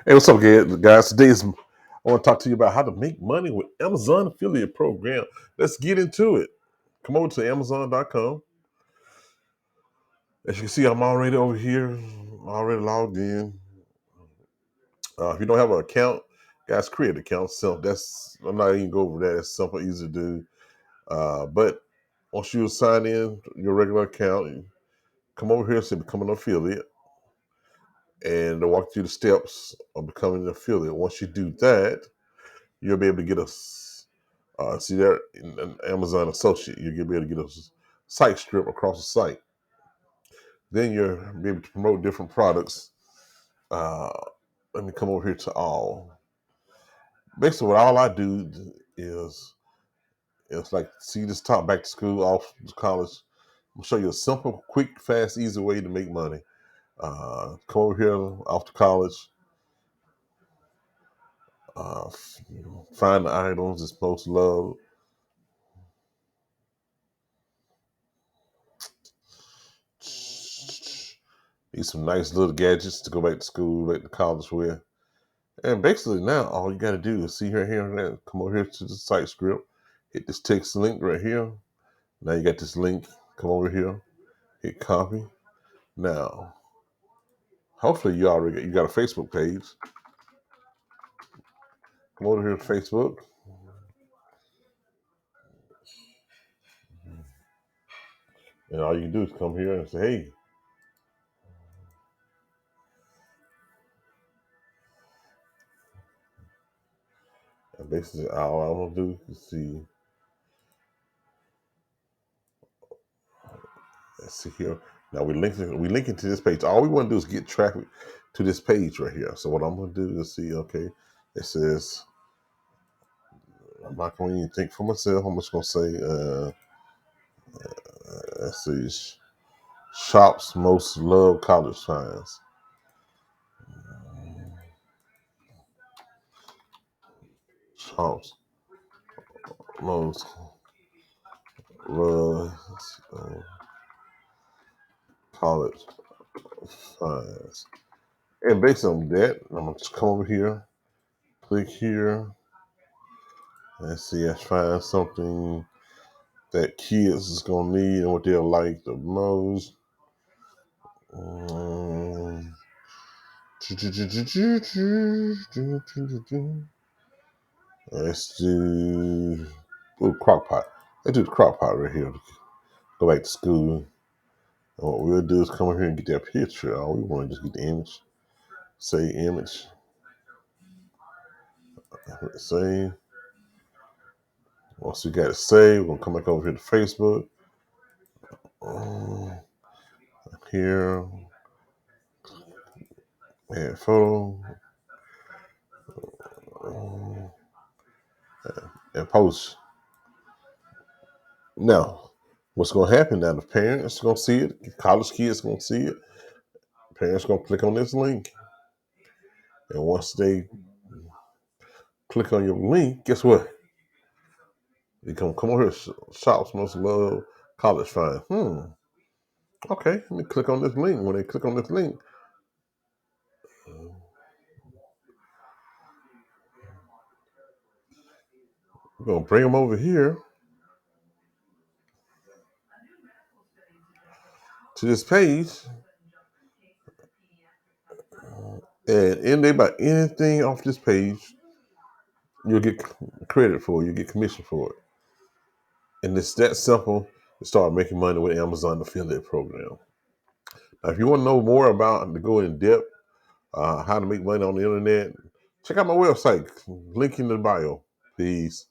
Hey, what's up, guys? I want to talk to you about how to make money with Amazon affiliate program. Let's get into it. Come over to Amazon.com. As you can see, I'm already over here, already logged in. If you don't have an account, guys, create an account. So I'm not even go over that. It's simple, easy to do. But once you sign in your regular account, you come over here and say become an affiliate, and they'll walk you through the steps of becoming an affiliate. Once you do that, you'll be able to get see there in an Amazon associate, you'll be able to get a site strip across the site. Then you'll be able to promote different products. Uh, Let me come over here to all. Basically, what all I do is it's like see this top back to school, off to college. I'm gonna show you a simple, quick, fast, easy way to make money. Come over here off to college. Uh, Find the items that's most loved. Need some nice little gadgets to go back to school, back to college with. And basically now all you gotta do is see here, and there. Come over here to the site script, hit this text link right here. Now you got this link, come over here, hit copy. Now, hopefully you got a Facebook page. Come over here to Facebook. And all you can do is come here and say, hey, and basically all I'm gonna do is see, let's see here. Now we linking to this page. All we want to do is get traffic to this page right here. So what I'm gonna do is see, okay, it says I'm not gonna even think for myself. I'm just gonna say let's see, shop's most loved college finds. Shop's most loved college finds. And based on that, I'm gonna just come over here, click here, and see I find something that kids is gonna need and what they'll like the most. Um, Let's do crock pot. Let's do the crock pot right here. Go back to school. And what we'll do is come over here and get that picture. All we want to just get the image. Say image. Save. Once we got it saved, we're gonna come back over here to Facebook. Here, add photo, and post. Now, what's gonna happen now? The parents gonna see it. College kids gonna see it. Parents gonna click on this link, and once they click on your link, guess what? They come over here. Shops most love college find. Okay, let me click on this link. When they click on this link, we're gonna bring them over here to this page, and in they buy anything off this page, you'll get credit for it. You get commission for it, and it's that simple to start making money with Amazon affiliate program. Now, if you want to know more about to go in depth, how to make money on the internet, check out my website. Link in the bio. Peace.